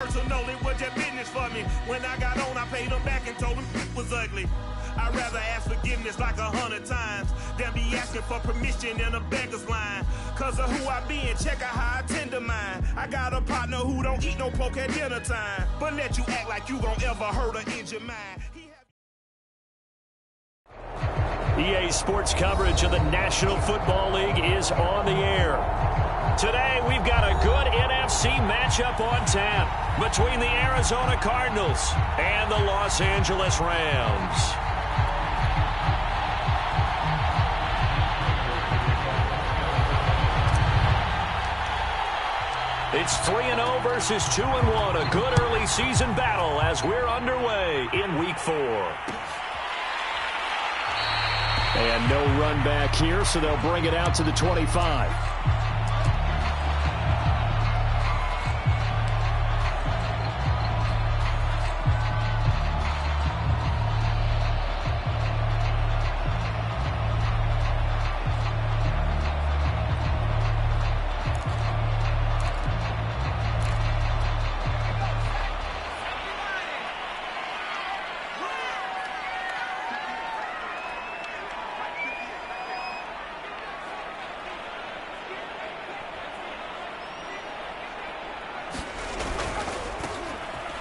Personal, it was just business for me. When I got on, I paid them back and told them it was ugly. I'd rather ask forgiveness like 100 times than be asking for permission in a beggar's line. Cause of who I be and check out how I tend to mine. I got a partner who don't eat no pork at dinner time, but let you act like you gon' ever hurt or injure mine. EA Sports coverage of the National Football League is on the air. Today, we've got a good NFC matchup on tap between the Arizona Cardinals and the Los Angeles Rams. It's 3-0 versus 2-1, a good early season battle as we're underway in Week 4. And no run back here, so they'll bring it out to the 25.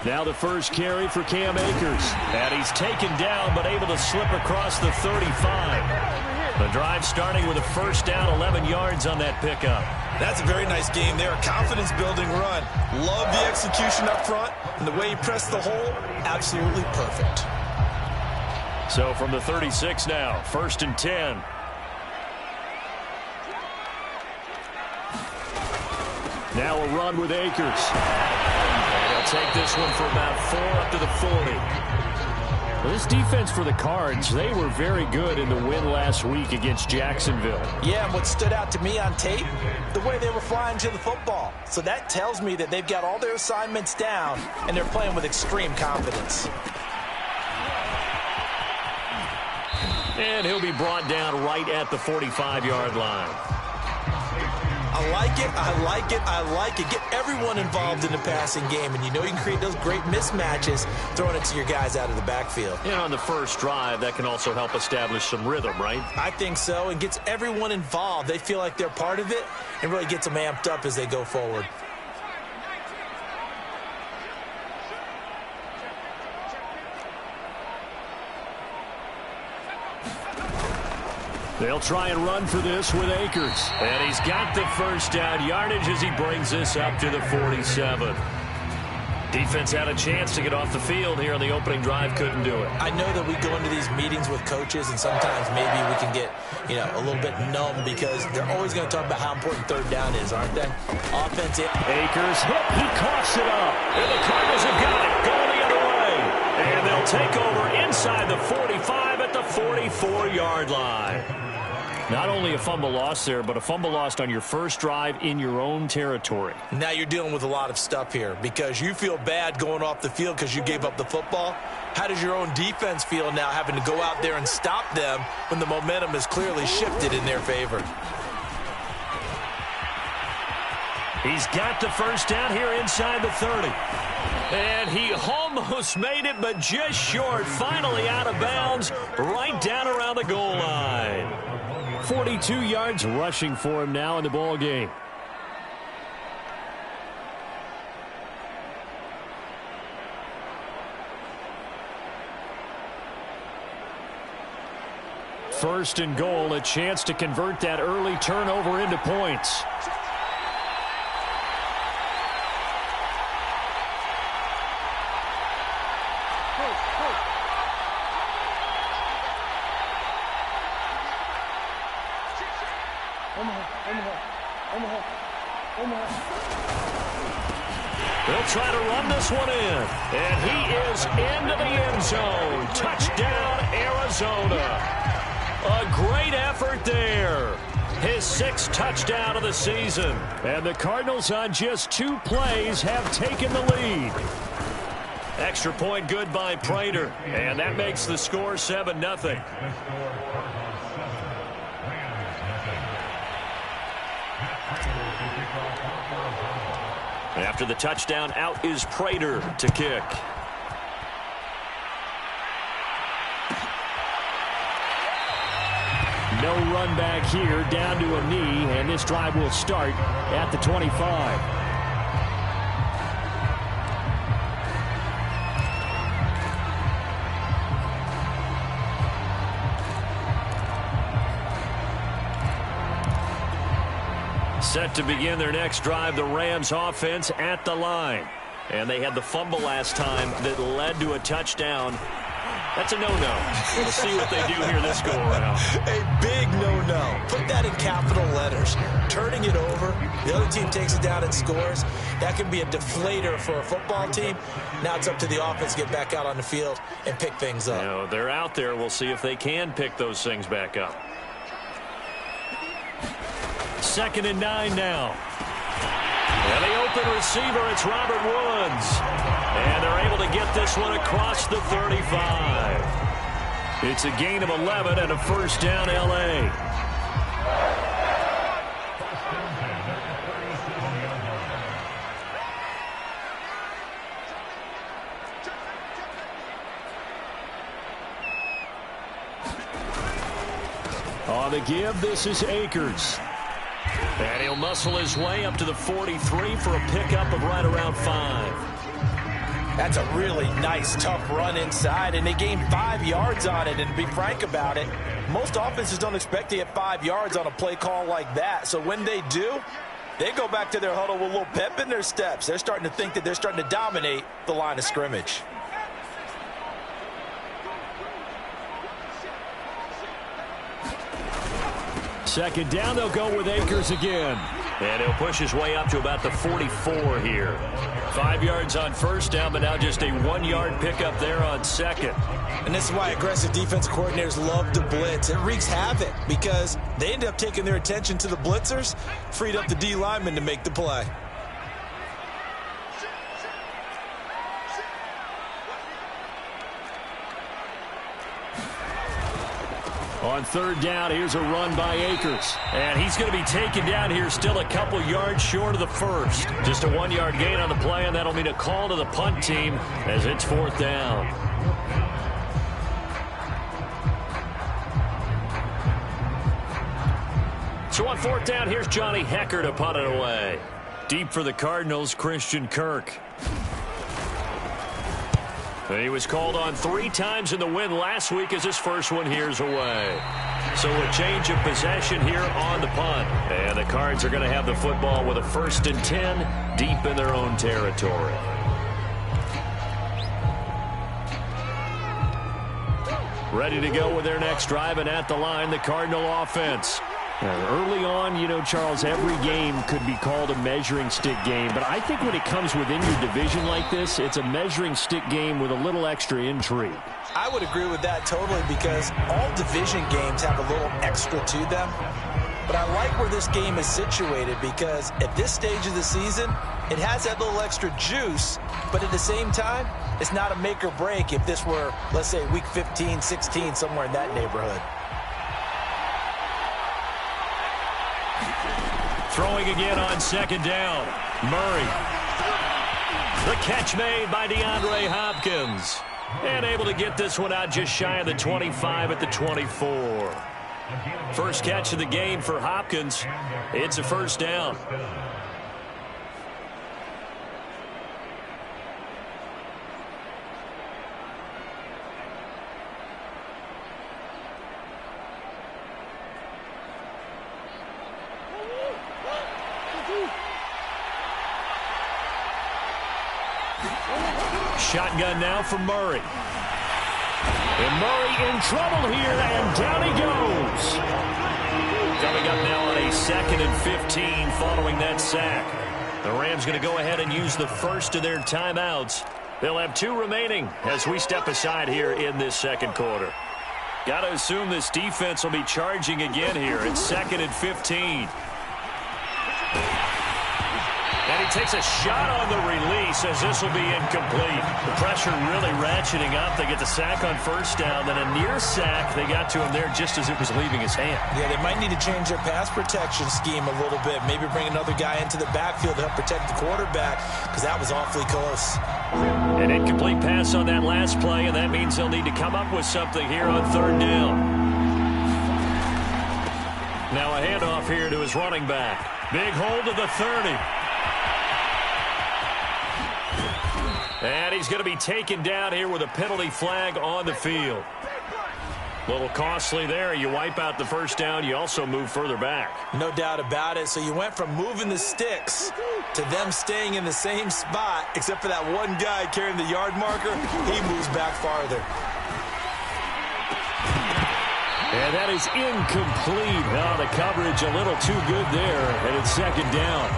Now the first carry for Cam Akers. And he's taken down but able to slip across the 35. The drive starting with a first down, 11 yards on that pickup. That's a very nice game there. Confidence-building run. Love the execution up front. And the way he pressed the hole, absolutely perfect. So from the 36 now, 1st and 10. Now a run with Akers. Take this one for about 4 up to the 40. Well, this defense for the Cards, they were very good in the win last week against Jacksonville. Yeah, and what stood out to me on tape, the way they were flying to the football. So that tells me that they've got all their assignments down, and they're playing with extreme confidence. And he'll be brought down right at the 45-yard line. I like it, I like it, I like it. Get everyone involved in the passing game, and you know you can create those great mismatches throwing it to your guys out of the backfield. And on the first drive, that can also help establish some rhythm, right? I think so, and gets everyone involved. They feel like they're part of it, and really gets them amped up as they go forward. They'll try and run for this with Akers. And he's got the first down yardage as he brings this up to the 47. Defense had a chance to get off the field here on the opening drive, couldn't do it. I know that we go into these meetings with coaches, and sometimes maybe we can get, a little bit numb because they're always going to talk about how important third down is, aren't they? Offense. Akers hit. He coughs it up. And the Cardinals have got it. Going the other way. And they'll take over inside the 45 at the 44-yard line. Not only a fumble loss there, but a fumble lost on your first drive in your own territory. Now you're dealing with a lot of stuff here because you feel bad going off the field because you gave up the football. How does your own defense feel now having to go out there and stop them when the momentum is clearly shifted in their favor? He's got the first down here inside the 30. And he almost made it, but just short. Finally out of bounds, right down around the goal line. 42 yards rushing for him now in the ball game. First and goal, a chance to convert that early turnover into points. They'll try to run this one in. And he is into the end zone. Touchdown, Arizona. A great effort there. His 6th touchdown of the season. And the Cardinals on just 2 plays have taken the lead. Extra point good by Prater. And that makes the score 7-0. After the touchdown, out is Prater to kick. No run back here, down to a knee, and this drive will start at the 25. Set to begin their next drive, the Rams offense at the line. And they had the fumble last time that led to a touchdown. That's a no-no. We'll see what they do here this go-around. A big no-no. Put that in capital letters. Turning it over, the other team takes it down and scores. That can be a deflator for a football team. Now it's up to the offense to get back out on the field and pick things up. You know, they're out there. We'll see if they can pick those things back up. 2nd and 9 now. And the open receiver, it's Robert Woods. And they're able to get this one across the 35. It's a gain of 11 and a first down, L.A. On the give, this is Akers. And he'll muscle his way up to the 43 for a pickup of right around 5. That's a really nice, tough run inside, and they gained 5 yards on it. And to be frank about it, most offenses don't expect to get 5 yards on a play call like that. So when they do, they go back to their huddle with a little pep in their steps. They're starting to think that they're starting to dominate the line of scrimmage. Second down, they'll go with Akers again. And he'll push his way up to about the 44 here. 5 yards on first down, but now just a 1-yard pickup there on second. And this is why aggressive defensive coordinators love to blitz. It wreaks havoc because they end up taking their attention to the blitzers, freed up the D lineman to make the play. On third down, here's a run by Akers. And he's going to be taken down here still a couple yards short of the first. Just a 1-yard gain on the play, and that'll mean a call to the punt team as it's 4th down. So on 4th down, here's Johnny Hecker to punt it away. Deep for the Cardinals, Christian Kirk. And he was called on 3 times in the win last week as his first one here's away. So a change of possession here on the punt. And the Cards are going to have the football with a 1st and 10 deep in their own territory. Ready to go with their next drive, and at the line, the Cardinal offense. Early on, you know, Charles, every game could be called a measuring stick game. But I think when it comes within your division like this, it's a measuring stick game with a little extra intrigue. I would agree with that totally because all division games have a little extra to them. But I like where this game is situated because at this stage of the season, it has that little extra juice. But at the same time, it's not a make or break if this were, let's say, week 15, 16, somewhere in that neighborhood. Throwing again on 2nd down. Murray. The catch made by DeAndre Hopkins. And able to get this one out just shy of the 25 at the 24. First catch of the game for Hopkins. It's a first down. Shotgun now for Murray. And Murray in trouble here, and down he goes. Coming up now on a 2nd and 15 following that sack. The Rams going to go ahead and use the first of their timeouts. They'll have 2 remaining as we step aside here in this second quarter. Got to assume this defense will be charging again here. It's 2nd and 15. And he takes a shot on the release as this will be incomplete. The pressure really ratcheting up. They get the sack on first down, then a near sack. They got to him there just as it was leaving his hand. Yeah, they might need to change their pass protection scheme a little bit. Maybe bring another guy into the backfield to help protect the quarterback, because that was awfully close. An incomplete pass on that last play, and that means they'll need to come up with something here on third down. Now a handoff here to his running back. Big hold to the 30. And he's going to be taken down here with a penalty flag on the field. A little costly there. You wipe out the first down. You also move further back. No doubt about it. So you went from moving the sticks to them staying in the same spot, except for that one guy carrying the yard marker. He moves back farther. And that is incomplete. Oh, the coverage a little too good there, and it's second down.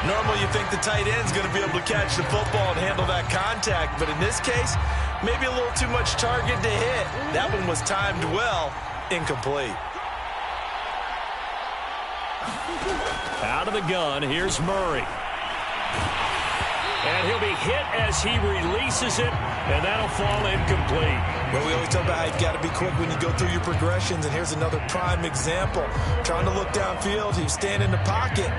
Normally you think the tight end's going to be able to catch the football and handle that contact, but in this case, maybe a little too much target to hit. That one was timed well. Incomplete. Out of the gun, here's Murray. And he'll be hit as he releases it, and that'll fall incomplete. Well, we always talk about how you've got to be quick when you go through your progressions, and here's another prime example. Trying to look downfield, he was staying in the pocket,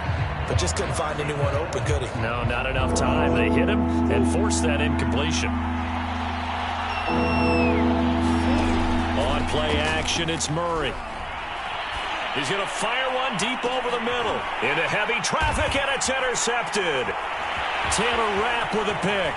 but just couldn't find anyone open, could he? No, not enough time. They hit him and forced that incompletion. On play action, it's Murray. He's going to fire one deep over the middle. Into heavy traffic, and it's intercepted. Taylor Rapp with a pick.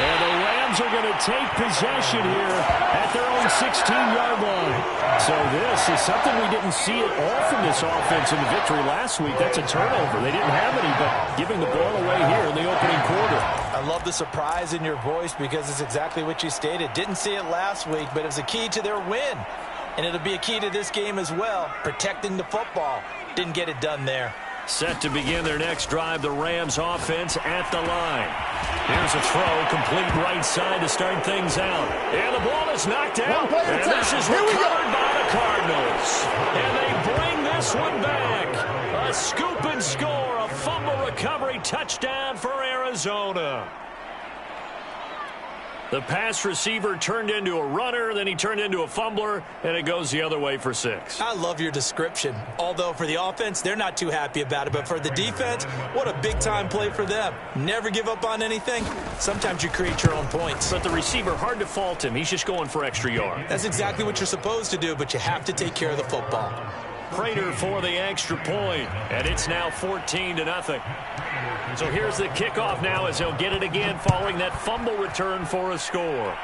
And the Rams are going to take possession here at their own 16-yard line. So this is something we didn't see at all from this offense in the victory last week. That's a turnover. They didn't have any, but giving the ball away here in the opening quarter. I love the surprise in your voice because it's exactly what you stated. Didn't see it last week, but it was a key to their win. And it'll be a key to this game as well, protecting the football. Didn't get it done there. Set to begin their next drive, the Rams offense at the line. Here's a throw, complete right side to start things out. And the ball is knocked out. And this is recovered by the Cardinals. And they bring this one back. A scoop and score, a fumble recovery touchdown for Arizona. The pass receiver turned into a runner, then he turned into a fumbler, and it goes the other way for 6. I love your description. Although for the offense, they're not too happy about it. But for the defense, what a big-time play for them. Never give up on anything. Sometimes you create your own points. But the receiver, hard to fault him. He's just going for extra yard. That's exactly what you're supposed to do, but you have to take care of the football. Prater for the extra point, and it's now 14-0. So here's the kickoff now as he'll get it again following that fumble return for a score.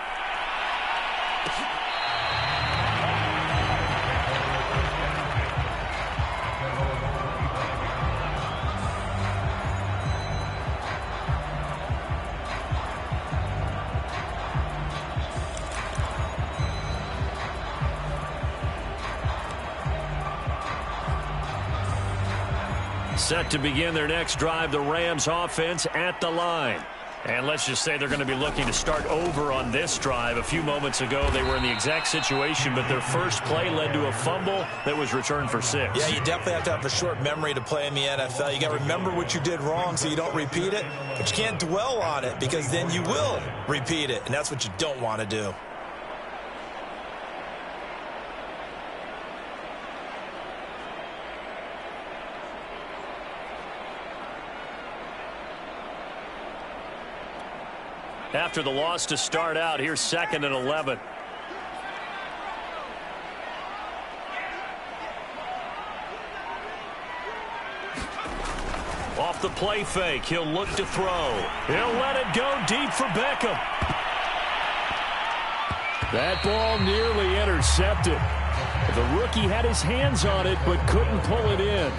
Set to begin their next drive, the Rams offense at the line. And let's just say they're going to be looking to start over on this drive. A few moments ago, they were in the exact situation, but their first play led to a fumble that was returned for 6. Yeah, you definitely have to have a short memory to play in the NFL. You got to remember what you did wrong so you don't repeat it, but you can't dwell on it because then you will repeat it, and that's what you don't want to do. After the loss to start out, here's 2nd and 11. Off the play fake, he'll look to throw. He'll let it go deep for Beckham. That ball nearly intercepted. The rookie had his hands on it, but couldn't pull it in.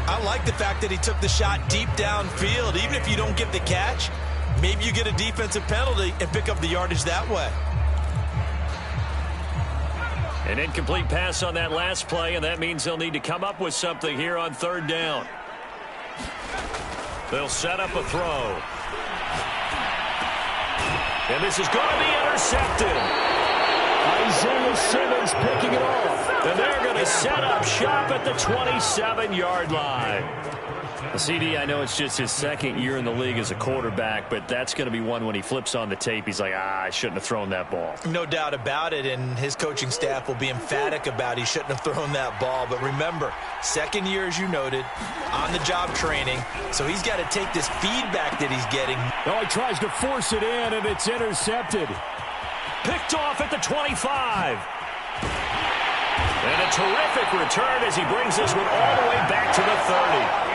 I like the fact that he took the shot deep downfield. Even if you don't get the catch, maybe you get a defensive penalty and pick up the yardage that way. An incomplete pass on that last play, and that means they'll need to come up with something here on 3rd down. They'll set up a throw. And this is going to be intercepted. Isaiah Simmons picking it off. And they're going to set up shop at the 27-yard line. Well, CD, I know it's just his second year in the league as a quarterback, but that's going to be one when he flips on the tape, he's like, I shouldn't have thrown that ball. No doubt about it, and his coaching staff will be emphatic about he shouldn't have thrown that ball. But remember, second year, as you noted, on-the-job training, so he's got to take this feedback that he's getting. Oh, he tries to force it in, and it's intercepted. Picked off at the 25. And a terrific return as he brings this one all the way back to the 30.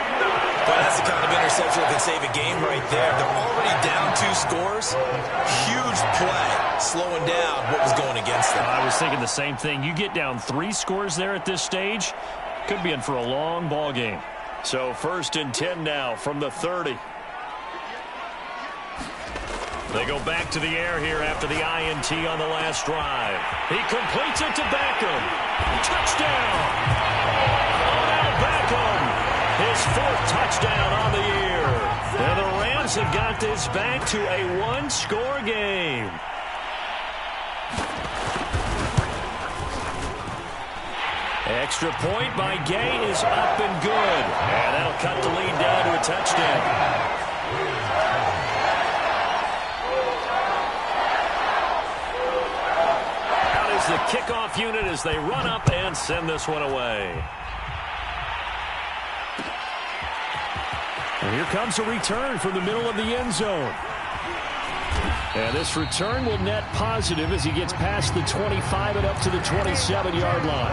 But that's the kind of interception that can save a game right there. They're already down 2 scores. Huge play, slowing down what was going against them. I was thinking the same thing. You get down 3 scores there at this stage, could be in for a long ball game. So 1st and 10 now from the 30. They go back to the air here after the INT on the last drive. He completes it to Beckham. Touchdown! Oh, now Beckham! His 4th touchdown on the year. And the Rams have got this back to a 1-score game. Extra point by Gay is up and good. And that'll cut the lead down to a touchdown. The kickoff unit as they run up and send this one away. And here comes a return from the middle of the end zone. And this return will net positive as he gets past the 25 and up to the 27-yard line.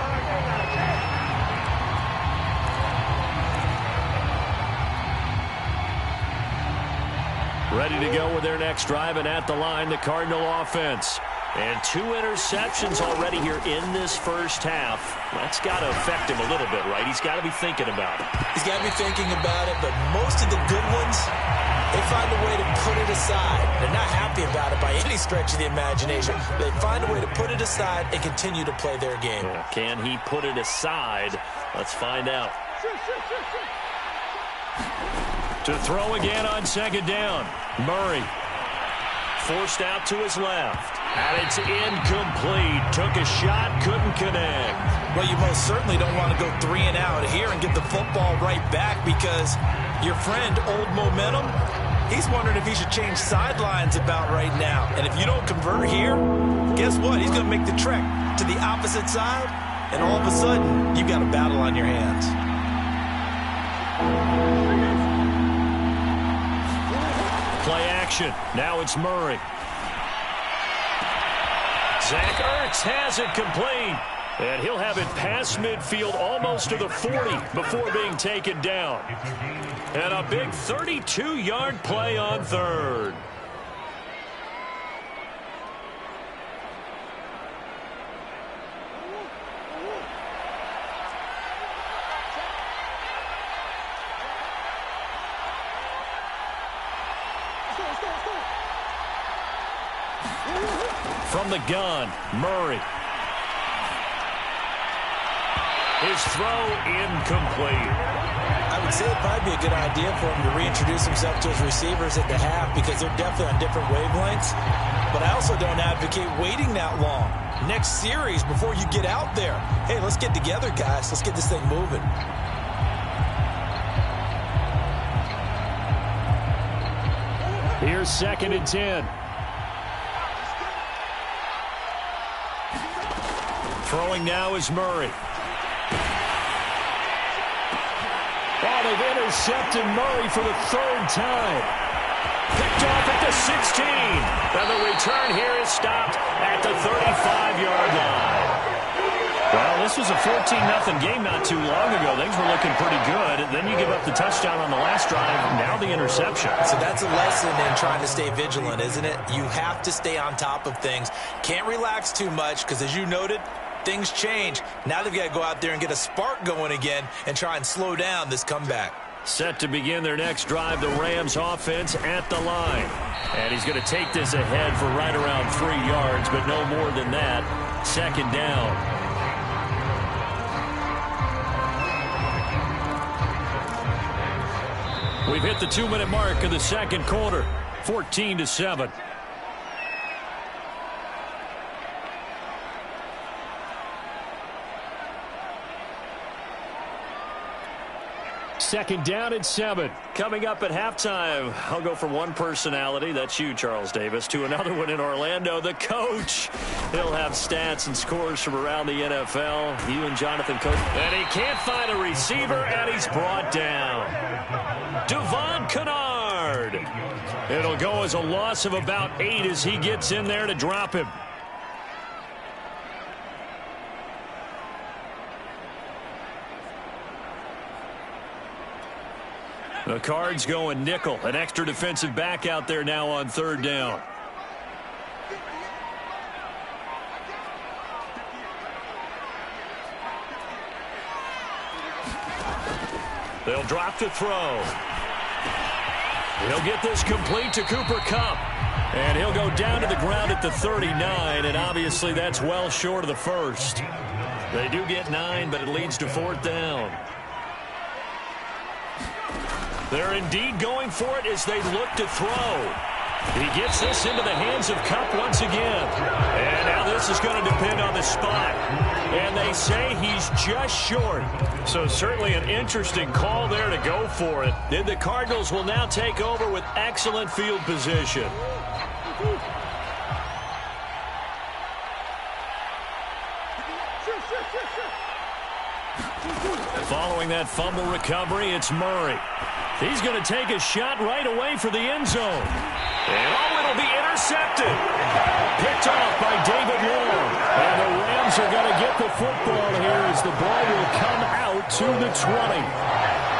Ready to go with their next drive, and at the line, the Cardinal offense. And 2 interceptions already here in this first half. That's got to affect him a little bit, right? He's got to be thinking about it. He's got to be thinking about it, but most of the good ones, they find a way to put it aside. They're not happy about it by any stretch of the imagination. They find a way to put it aside and continue to play their game. Yeah, can he put it aside? Let's find out. To throw again on 2nd down. Murray. Forced out to his left. And it's incomplete. Took a shot, couldn't connect. Well, you most certainly don't want to go 3 and out here and get the football right back because your friend, Old Momentum, he's wondering if he should change sidelines about right now. And if you don't convert here, guess what? He's going to make the trek to the opposite side, and all of a sudden, you've got a battle on your hands. Play action. Now it's Murray. Zach Ertz has it complete. And he'll have it past midfield almost to the 40 before being taken down. And a big 32-yard play on 3rd. From the gun, Murray. His throw incomplete. I would say it'd probably be a good idea for him to reintroduce himself to his receivers at the half because they're definitely on different wavelengths. But I also don't advocate waiting that long. Next series, before you get out there, hey, let's get together, guys. Let's get this thing moving. Here's 2nd and 10. Throwing now is Murray. Oh, they've intercepted Murray for the 3rd time. Picked off at the 16. And the return here is stopped at the 35-yard line. Well, this was a 14-0 game not too long ago. Things were looking pretty good. And then you give up the touchdown on the last drive. Now the interception. So that's a lesson in trying to stay vigilant, isn't it? You have to stay on top of things. Can't relax too much because, as you noted, things change. Now they've got to go out there and get a spark going again and try and slow down this comeback. Set to begin their next drive, the Rams offense at the line. And he's going to take this ahead for right around 3 yards, but no more than that. 2nd down. We've hit the 2-minute mark of the 2nd quarter. 14-7. second down and 7. Coming up at halftime, I'll go from one personality, that's you, Charles Davis, to another one in Orlando, the coach. He'll have stats and scores from around the NFL. You and Jonathan Coach. And he can't find a receiver, and he's brought down. Devon Kennard. It'll go as a loss of about 8 as he gets in there to drop him. The Cards going nickel. An extra defensive back out there now on third down. They'll drop to throw. He'll get this complete to Cooper Kupp. And he'll go down to the ground at the 39, and obviously that's well short of the first. They do get 9, but it leads to fourth down. They're indeed going for it as they look to throw. He gets this into the hands of Kupp once again. And now this is going to depend on the spot. And they say he's just short. So certainly an interesting call there to go for it. Then the Cardinals will now take over with excellent field position. Following that fumble recovery, it's Murray. He's going to take a shot right away for the end zone. And it'll be intercepted. Picked off by David Long. And the Rams are going to get the football here as the ball will come out to the 20.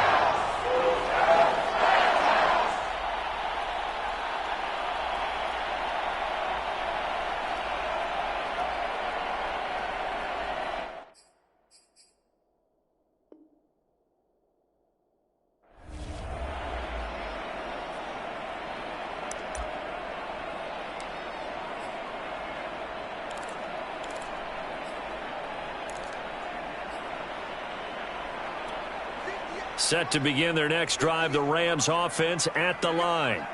Set to begin their next drive, the Rams offense at the line.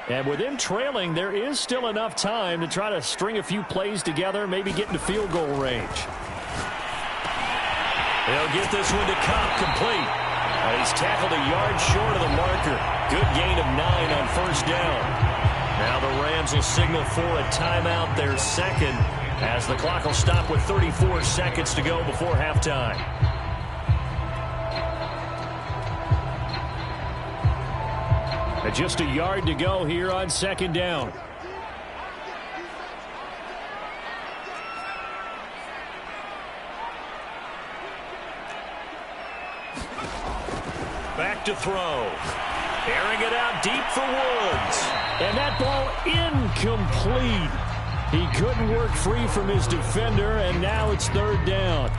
And with them trailing, there is still enough time to try to string a few plays together, maybe get into field goal range. They'll get this one to Kupp, complete. He's tackled a yard short of the marker. Good gain of 9 on first down. Now the Rams will signal for a timeout, their second, as the clock will stop with 34 seconds to go before halftime. Just a yard to go here on second down. Back to throw. Airing it out deep for Woods. And that ball incomplete. He couldn't work free from his defender, and now it's third down.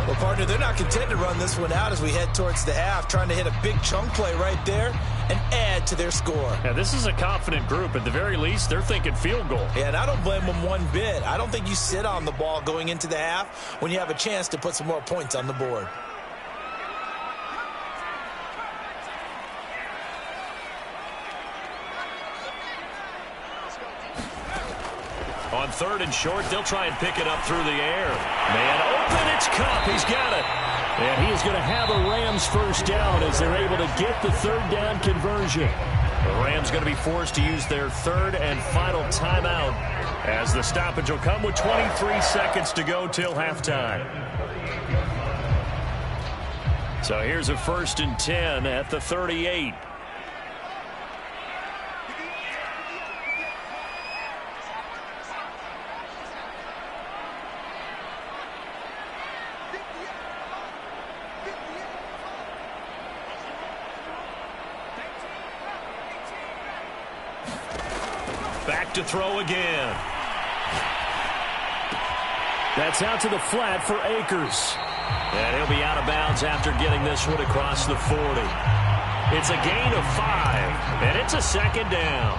Well, partner, they're not content to run this one out as we head towards the half, trying to hit a big chunk play right there and add to their score. Yeah, this is a confident group. At the very least, they're thinking field goal. Yeah, and I don't blame them one bit. I don't think you sit on the ball going into the half when you have a chance to put some more points on the board. On third and short, they'll try and pick it up through the air. Man open, it's Kupp. He's got it. And he is going to have a Rams first down as they're able to get the third down conversion. The Rams going to be forced to use their third and final timeout as the stoppage will come with 23 seconds to go till halftime. So here's a 1st and 10 at the 38. Back to throw again. That's out to the flat for Akers. And he'll be out of bounds after getting this one across the 40. It's a gain of 5, and it's a second down.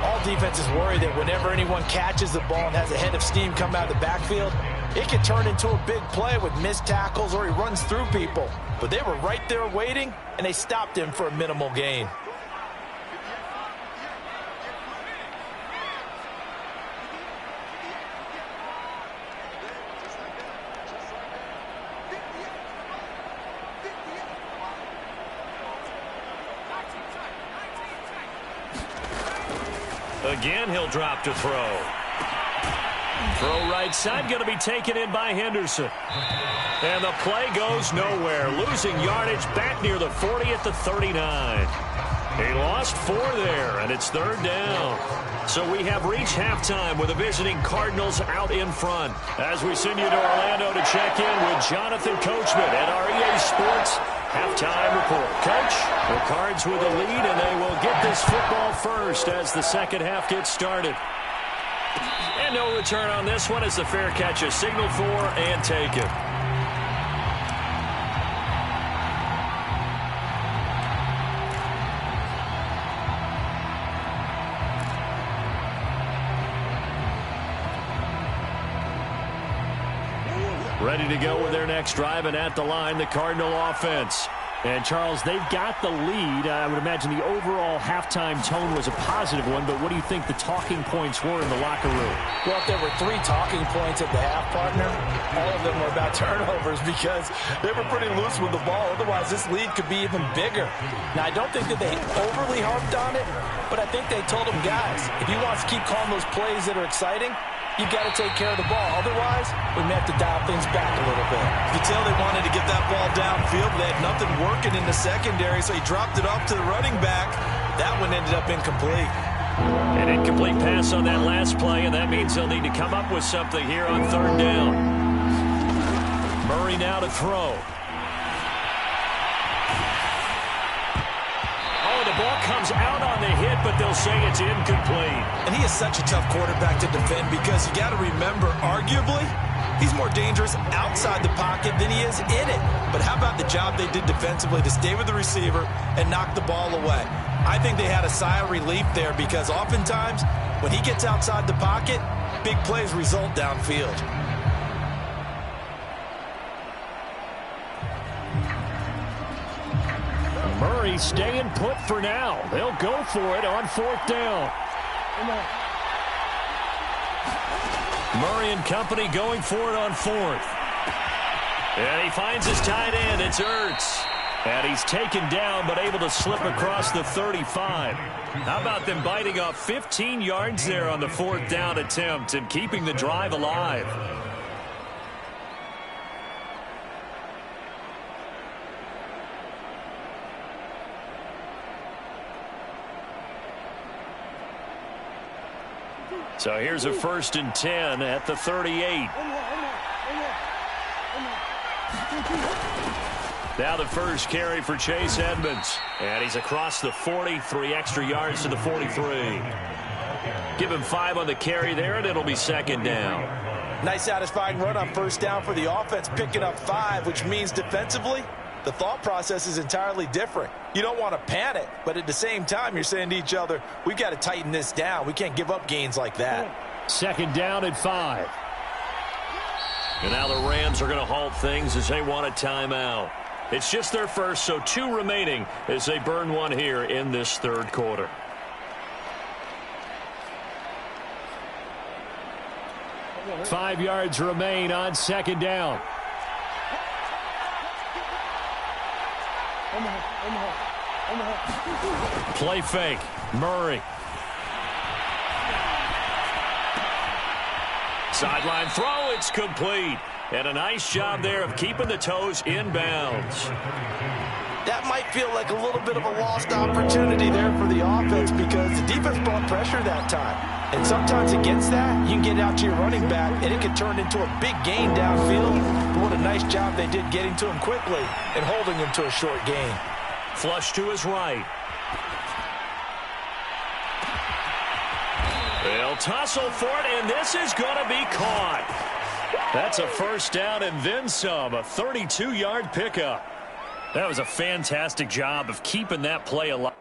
All defenses worry that whenever anyone catches the ball and has a head of steam come out of the backfield, it can turn into a big play with missed tackles or he runs through people. But they were right there waiting, and they stopped him for a minimal gain. Again, he'll drop to throw. Throw right side, going to be taken in by Henderson. And the play goes nowhere. Losing yardage back near the 40 at the 39. He lost 4 there, and it's 3rd down. So we have reached halftime with the visiting Cardinals out in front. As we send you to Orlando to check in with Jonathan Coachman at our EA Sports Halftime Report. Coach, the Cards with the lead, and they will get this football first as the second half gets started. And no return on this one as the fair catch is signaled for and taken. Ready to go with their next drive, and at the line, the Cardinal offense. And, Charles, they've got the lead. I would imagine the overall halftime tone was a positive one, but what do you think the talking points were in the locker room? Well, if there were 3 talking points at the half, partner, all of them were about turnovers because they were pretty loose with the ball. Otherwise, this lead could be even bigger. Now, I don't think that they overly harped on it, but I think they told them, guys, if you want to keep calling those plays that are exciting, you got to take care of the ball. Otherwise, we may have to dial things back a little bit. You could tell they wanted to get that ball downfield. They had nothing working in the secondary, so he dropped it off to the running back. That one ended up incomplete. An incomplete pass on that last play, and that means they'll need to come up with something here on 3rd down. Murray now to throw. The ball comes out on the hit, but they'll say it's incomplete. And he is such a tough quarterback to defend because you got to remember, arguably, he's more dangerous outside the pocket than he is in it. But how about the job they did defensively to stay with the receiver and knock the ball away? I think they had a sigh of relief there because oftentimes when he gets outside the pocket, big plays result downfield. Murray staying put for now. They'll go for it on 4th down. Murray and company going for it on 4th. And he finds his tight end. It's Ertz. And he's taken down but able to slip across the 35. How about them biting off 15 yards there on the 4th down attempt and keeping the drive alive? So here's a 1st and 10 at the 38. Now the first carry for Chase Edmonds. And he's across the 40, 3 extra yards to the 43. Give him 5 on the carry there, and it'll be 2nd down. Nice satisfying run on 1st down for the offense, picking up 5, which means defensively, the thought process is entirely different. You don't want to panic, but at the same time, you're saying to each other, we've got to tighten this down. We can't give up gains like that. 2nd down at 5. And now the Rams are going to halt things as they want a timeout. It's just their first, so 2 remaining as they burn one here in this 3rd quarter. Five yards remain on 2nd down. Play fake. Murray. Sideline throw. It's complete. And a nice job there of keeping the toes inbounds. That might feel like a little bit of a lost opportunity there for the offense because the defense brought pressure that time. And sometimes against that, you can get out to your running back, and it can turn into a big gain downfield. But what a nice job they did getting to him quickly and holding him to a short gain. Flush to his right. They'll tussle for it, and this is going to be caught. That's a 1st down and then some, a 32-yard pickup. That was a fantastic job of keeping that play alive.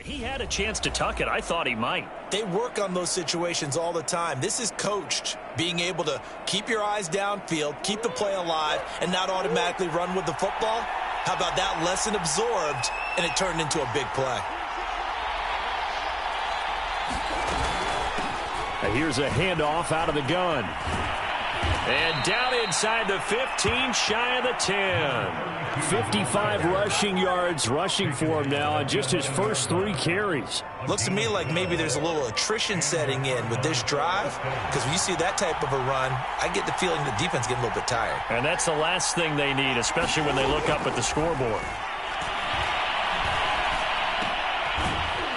He had a chance to tuck it. I thought he might. They work on those situations all the time. This is coached, being able to keep your eyes downfield, keep the play alive, and not automatically run with the football. How about that lesson absorbed, and it turned into a big play? Here's a handoff out of the gun. And down inside the 15, shy of the 10. 55 rushing yards rushing for him now on just his first 3 carries. Looks to me like maybe there's a little attrition setting in with this drive, because when you see that type of a run, I get the feeling the defense getting a little bit tired. And that's the last thing they need, especially when they look up at the scoreboard.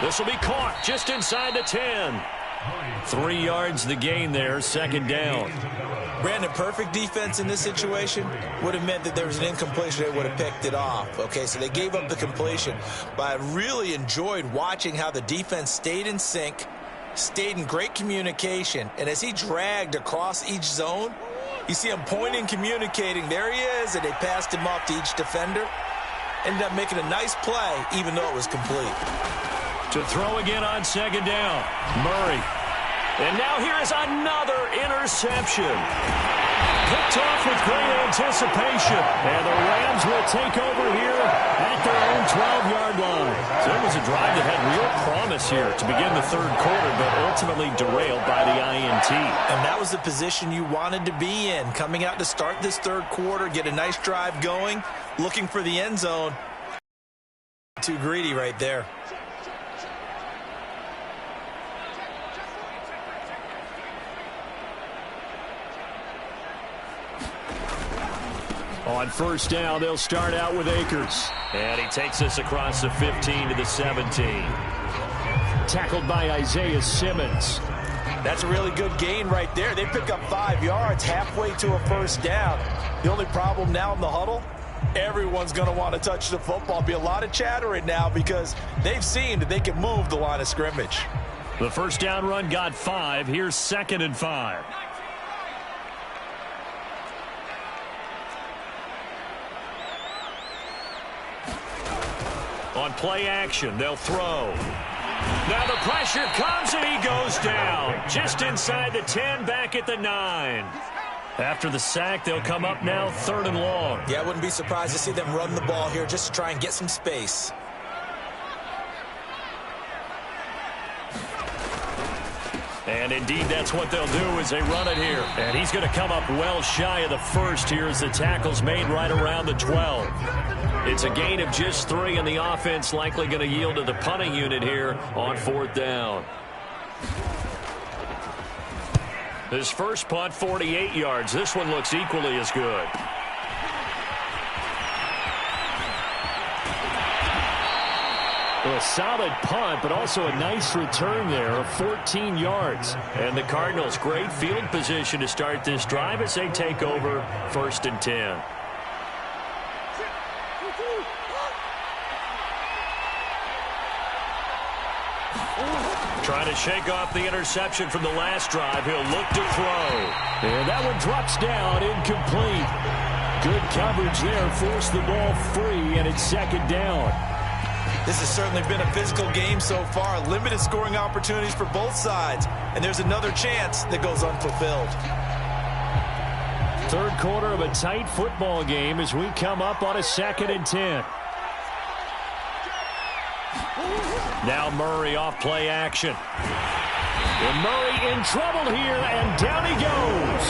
This will be caught just inside the 10. 3 yards the gain there, second down. Brandon, perfect defense in this situation would have meant that there was an incompletion. They would have picked it off. Okay, so they gave up the completion. But I really enjoyed watching how the defense stayed in sync, stayed in great communication. And as he dragged across each zone, you see him pointing, communicating. There he is, and they passed him off to each defender. Ended up making a nice play, even though it was complete. To throw again on second down, Murray. And now here is another interception. Picked off with great anticipation. And the Rams will take over here at their own 12-yard line. So it was a drive that had real promise here to begin the third quarter, but ultimately derailed by the INT. And that was the position you wanted to be in. Coming out to start this third quarter, get a nice drive going, looking for the end zone. Too greedy right there. On first down, they'll start out with Akers. And he takes us across the 15 to the 17. Tackled by Isaiah Simmons. That's a really good gain right there. They pick up 5 yards halfway to a first down. The only problem now in the huddle, everyone's going to want to touch the football. Be a lot of chattering now because they've seen that they can move the line of scrimmage. The first down run got 5. Here's 2nd and 5. On play action, they'll throw. Now the pressure comes and he goes down. Just inside the 10, back at the 9. After the sack, they'll come up now 3rd and long. Yeah, I wouldn't be surprised to see them run the ball here just to try and get some space. And indeed, that's what they'll do as they run it here. And he's going to come up well shy of the first here as the tackle's made right around the 12. It's a gain of just 3, and the offense likely going to yield to the punting unit here on 4th down. His first punt, 48 yards. This one looks equally as good. Well, a solid punt, but also a nice return there of 14 yards. And the Cardinals, great field position to start this drive as they take over 1st and 10. Trying to shake off the interception from the last drive. He'll look to throw. And that one drops down, incomplete. Good coverage there, forced the ball free, and it's 2nd down. This has certainly been a physical game so far. Limited scoring opportunities for both sides. And there's another chance that goes unfulfilled. Third quarter of a tight football game as we come up on a 2nd and 10. Now Murray off play action. And Murray in trouble here, and down he goes.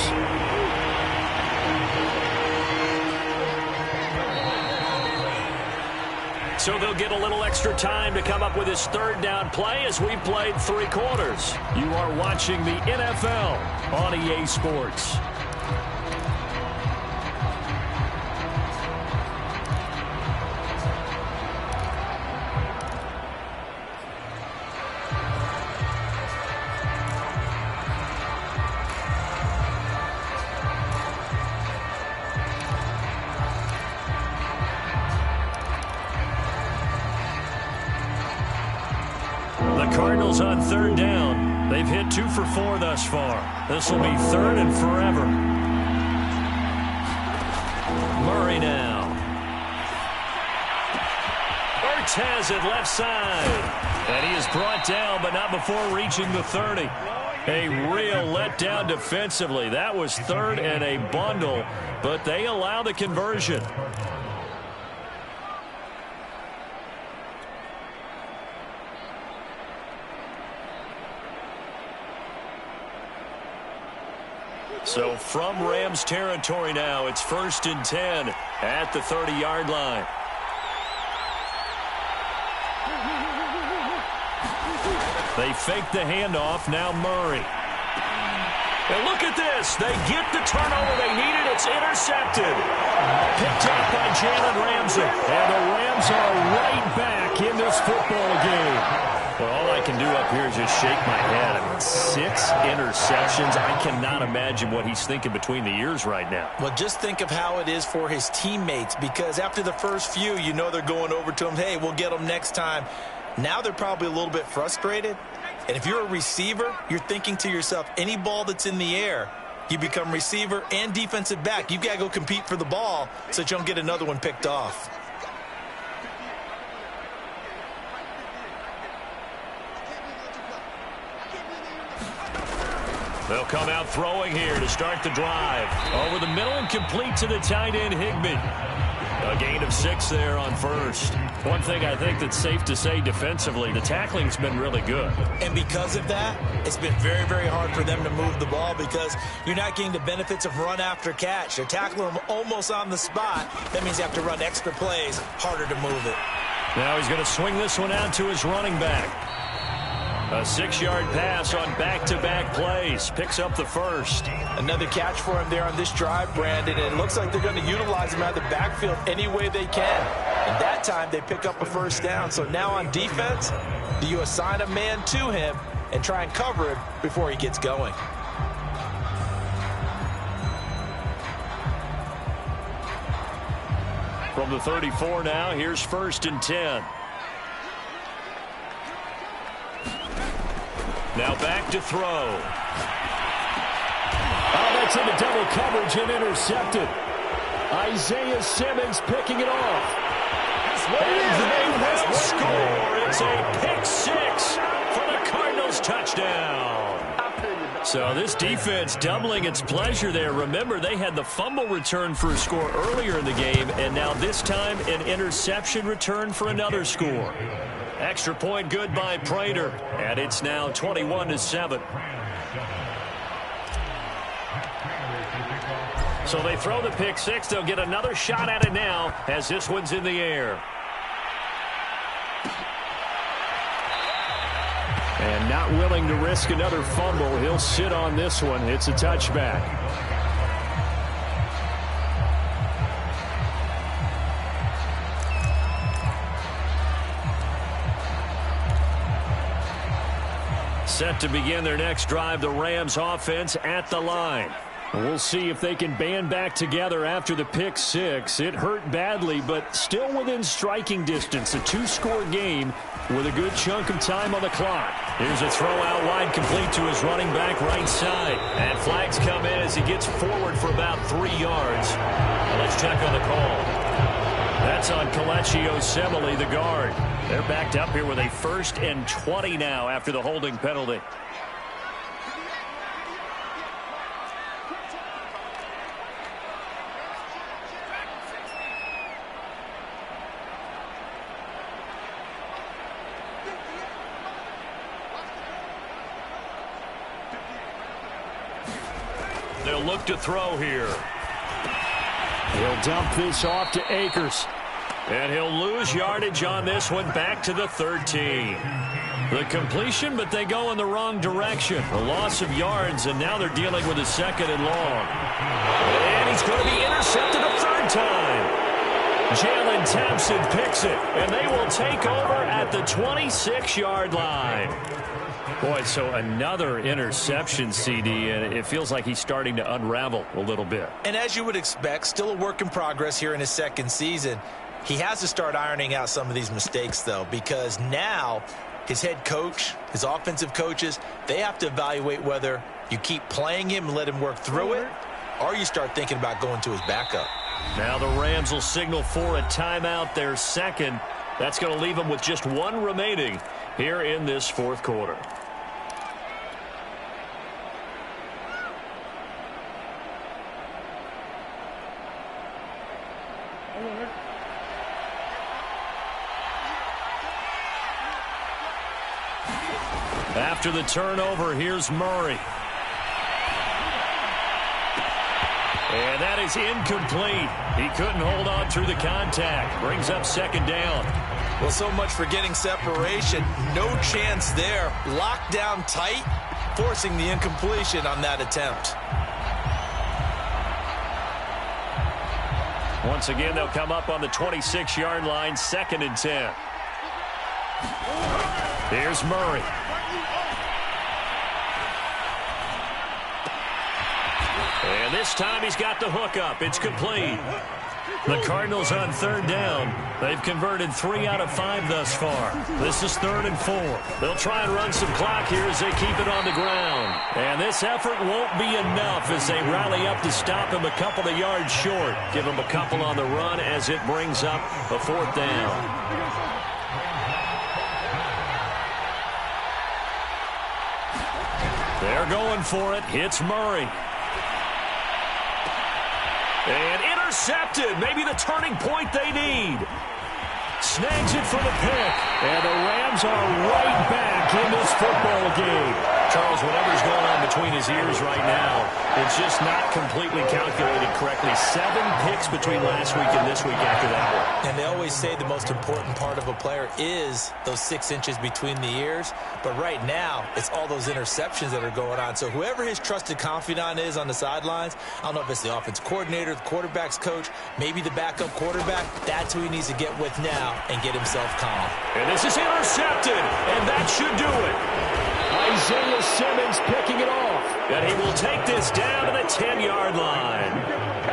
So they'll get a little extra time to come up with his 3rd down play as we've played 3 quarters. You are watching the NFL on EA Sports. Cardinals on 3rd down. They've hit 2 for 4 thus far. This will be 3rd and forever. Murray now. Cortez at left side. And he is brought down, but not before reaching the 30. A real letdown defensively. That was third and a bundle, but they allow the conversion. So from Rams territory now, it's 1st and 10 at the 30-yard line. They fake the handoff. Now Murray. And look at this. They get the turnover they needed. It's intercepted. Picked up by Jalen Ramsey. And the Rams are right back in this football game. Well, all I can do up here is just shake my head. I mean, 6 interceptions. I cannot imagine what he's thinking between the ears right now. Well, just think of how it is for his teammates, because after the first few, you know they're going over to him, hey, we'll get them next time. Now they're probably a little bit frustrated. And if you're a receiver, you're thinking to yourself, any ball that's in the air, you become receiver and defensive back. You've got to go compete for the ball so that you don't get another one picked off. They'll come out throwing here to start the drive. Over the middle and complete to the tight end, Higbee. A gain of 6 there on first. One thing I think that's safe to say defensively, the tackling's been really good. And because of that, it's been very, very hard for them to move the ball because you're not getting the benefits of run after catch. They're tackling them almost on the spot. That means you have to run extra plays, harder to move it. Now he's going to swing this one out to his running back. A 6-yard pass on back-to-back plays. Picks up the first. Another catch for him there on this drive, Brandon. And it looks like they're going to utilize him out of the backfield any way they can. And that time they pick up a first down. So now on defense, do you assign a man to him and try and cover him before he gets going? From the 34 now, here's 1st and 10. Now back to throw. Oh, that's into double coverage and intercepted. Isaiah Simmons picking it off. And they will score. It's a pick 6 for the Cardinals touchdown. So this defense doubling its pleasure there. Remember, they had the fumble return for a score earlier in the game, and now this time an interception return for another score. Extra point good by Prater, and it's now 21-7. So they throw the pick 6. They'll get another shot at it now as this one's in the air. And not willing to risk another fumble. He'll sit on this one. It's a touchback. Set to begin their next drive, the Rams offense at the line. We'll see if they can band back together after the pick 6. It hurt badly, but still within striking distance. A 2-score game with a good chunk of time on the clock. Here's a throw out wide, complete to his running back right side. And flags come in as he gets forward for about 3 yards. Now let's check on the call. That's on Kelechi Osemele, the guard. They're backed up here with a 1st and 20 now after the holding penalty. They'll look to throw here. He'll dump this off to Akers. And he'll lose yardage on this one back to the 13. The completion, but they go in the wrong direction. A loss of yards, and now they're dealing with a 2nd and long. And he's going to be intercepted a 3rd time. Jalen Thompson picks it, and they will take over at the 26-yard line. Boy, so another interception, CD, and it feels like he's starting to unravel a little bit. And as you would expect, still a work in progress here in his 2nd season. He has to start ironing out some of these mistakes, though, because now his head coach, his offensive coaches, they have to evaluate whether you keep playing him and let him work through it, or you start thinking about going to his backup. Now the Rams will signal for a timeout, their 2nd, That's going to leave them with just one remaining here in this fourth quarter. After the turnover, here's Murray. And that is incomplete. He couldn't hold on through the contact. Brings up second down. Well, so much for getting separation. No chance there. Locked down tight, forcing the incompletion on that attempt. Once again, they'll come up on the 26-yard line, 2nd and 10. Here's Murray. And this time he's got the hook up. It's complete. The Cardinals on 3rd down. They've converted 3 out of 5 thus far. This is 3rd and 4. They'll try and run some clock here as they keep it on the ground. And this effort won't be enough as they rally up to stop him a couple of yards short. Give him a couple on the run as it brings up a 4th down. They're going for it. It's Murray. And intercepted. Maybe the turning point they need. Snags it for the pick. And the Rams are right back in this football game. Charles, whatever's going on between his ears right now, it's just not completely calculated correctly. 7 picks between last week and this week after that one. And they always say the most important part of a player is those 6 inches between the ears. But right now, it's all those interceptions that are going on. So whoever his trusted confidant is on the sidelines, I don't know if it's the offense coordinator, the quarterback's coach, maybe the backup quarterback, that's who he needs to get with now and get himself calm. And this is intercepted, and that should do it. Isaiah Simmons picking it off. And he will take this down to the 10-yard line.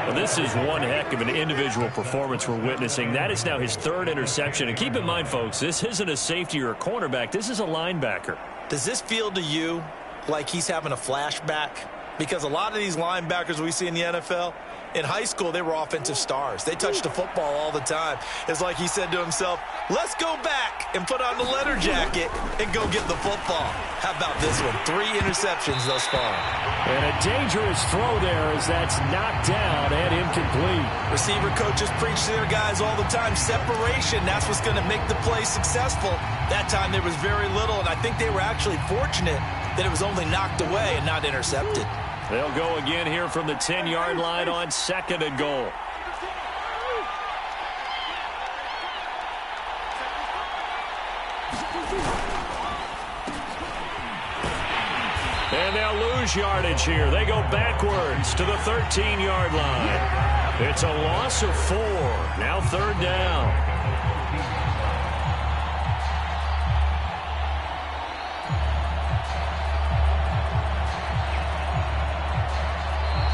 Well, this is one heck of an individual performance we're witnessing. That is now his 3rd interception. And keep in mind, folks, this isn't a safety or a cornerback. This is a linebacker. Does this feel to you like he's having a flashback? Because a lot of these linebackers we see in the NFL, in high school, they were offensive stars. They touched the football all the time. It's like he said to himself, let's go back and put on the leather jacket and go get the football. How about this one? 3 interceptions thus far. And a dangerous throw there as that's knocked down and incomplete. Receiver coaches preach to their guys all the time. Separation, that's what's going to make the play successful. That time there was very little, and I think they were actually fortunate that it was only knocked away and not intercepted. They'll go again here from the 10-yard line on 2nd and goal. And they'll lose yardage here. They go backwards to the 13-yard line. It's a loss of 4. Now 3rd down.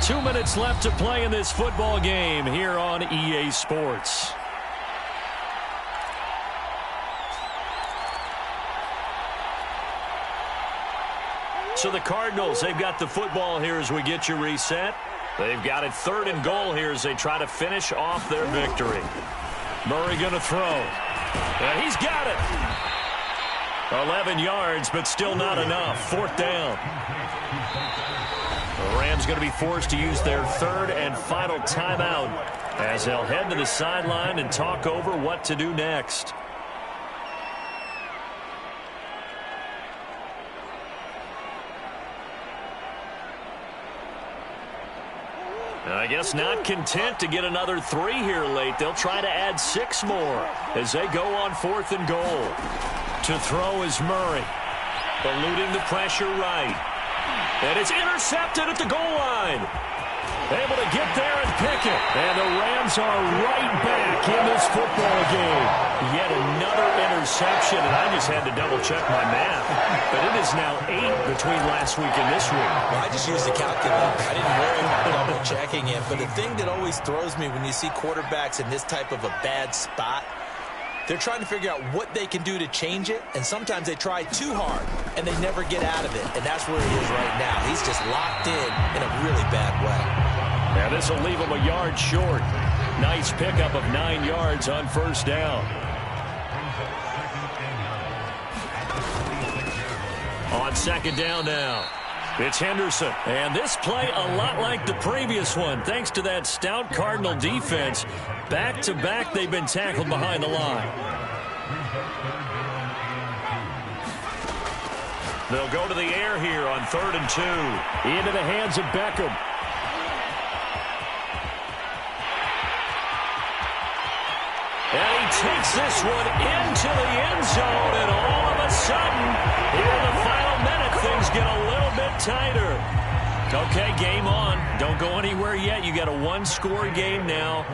Two minutes left to play in this football game here on EA Sports. So the Cardinals, they've got the football here as we get you reset. They've got it 3rd and goal here as they try to finish off their victory. Murray going to throw. And he's got it. 11 yards, but still not enough. 4th down. The Rams going to be forced to use their 3rd and final timeout as they'll head to the sideline and talk over what to do next. I guess not content to get another 3 here late. They'll try to add 6 more as they go on 4th and goal. To throw is Murray. Eluding the pressure right. And it's intercepted at the goal line. Able to get there and pick it. And the Rams are right back in this football game. Yet another interception, and I just had to double-check my math. But it is now 8 between last week and this week. Well, I just used the calculator. I didn't worry about double-checking it. But the thing that always throws me when you see quarterbacks in this type of a bad spot, they're trying to figure out what they can do to change it, and sometimes they try too hard, and they never get out of it, and that's where he is right now. He's just locked in a really bad way. Yeah, this will leave him a yard short. Nice pickup of 9 yards on 1st down. On second down now, it's Henderson. And this play a lot like the previous one, thanks to that stout Cardinal defense. Back-to-back, they've been tackled behind the line. They'll go to the air here on 3rd and 2. Into the hands of Beckham. And he takes this one into the end zone, and all of a sudden, here in the final minute, things get a little bit tighter. Okay, game on. Don't go anywhere yet. You got a one-score game now.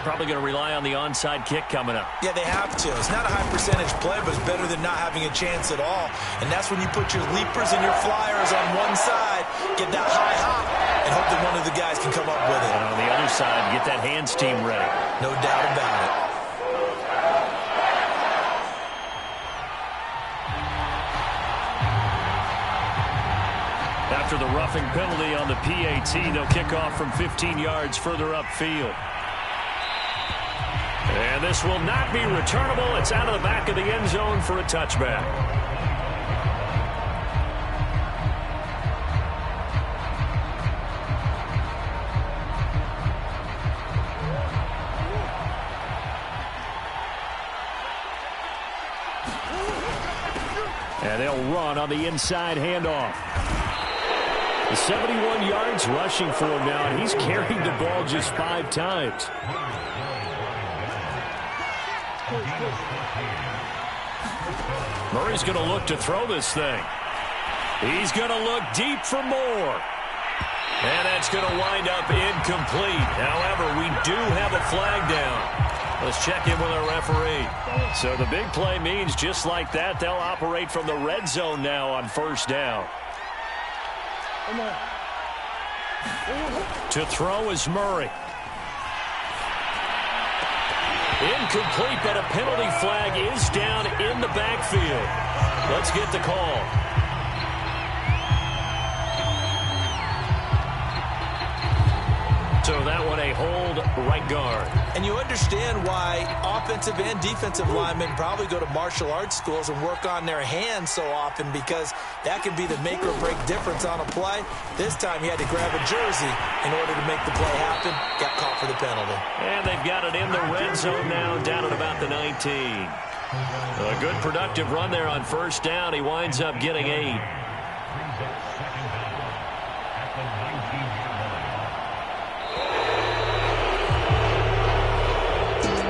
Probably going to rely on the onside kick coming up. Yeah, they have to. It's not a high-percentage play, but it's better than not having a chance at all. And that's when you put your leapers and your flyers on one side, get that high hop, and hope that one of the guys can come up with it. And on the other side, get that hands team ready. No doubt about it. After the roughing penalty on the PAT, they'll kick off from 15 yards further upfield. And this will not be returnable. It's out of the back of the end zone for a touchback. And they'll run on the inside handoff. 71 yards rushing for him now, and he's carried the ball just 5 times. Murray's going to look to throw this thing. He's going to look deep for more. And that's going to wind up incomplete. However, we do have a flag down. Let's check in with our referee. So the big play means just like that, they'll operate from the red zone now on 1st down. To throw is Murray. Incomplete, but a penalty flag is down in the backfield. Let's get the call. So that one a hold right guard. And you understand why offensive and defensive linemen probably go to martial arts schools and work on their hands so often, because that can be the make or break difference on a play. This time he had to grab a jersey in order to make the play happen. Got caught for the penalty. And they've got it in the red zone now, down at about the 19. A good productive run there on 1st down. He winds up getting 8.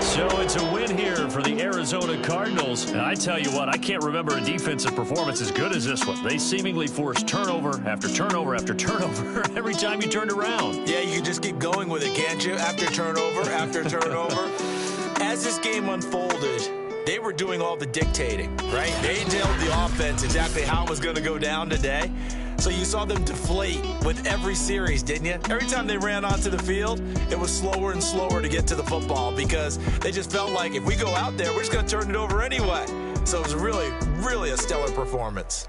So it's a win here for the Arizona Cardinals. And I tell you what, I can't remember a defensive performance as good as this one. They seemingly forced turnover after turnover after turnover every time you turned around. Yeah, you can just keep going with it, can't you? After turnover, after turnover. As this game unfolded, they were doing all the dictating, right? They told the offense exactly how it was going to go down today. So you saw them deflate with every series, didn't you? Every time they ran onto the field, it was slower and slower to get to the football, because they just felt like if we go out there, we're just going to turn it over anyway. So it was really, really a stellar performance.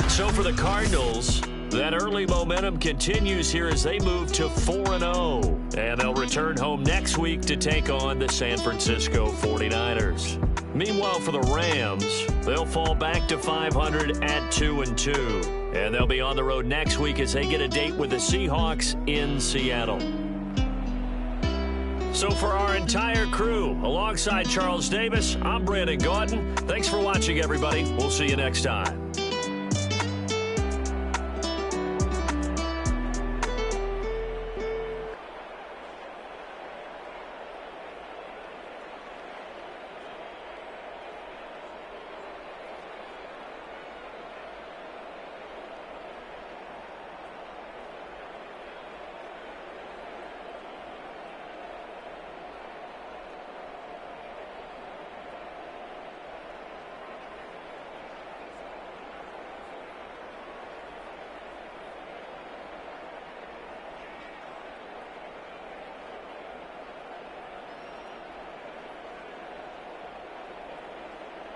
So for the Cardinals, that early momentum continues here as they move to 4-0. And they'll return home next week to take on the San Francisco 49ers. Meanwhile, for the Rams, they'll fall back to 500 at 2-2. And they'll be on the road next week as they get a date with the Seahawks in Seattle. So for our entire crew, alongside Charles Davis, I'm Brandon Gaudin. Thanks for watching, everybody. We'll see you next time.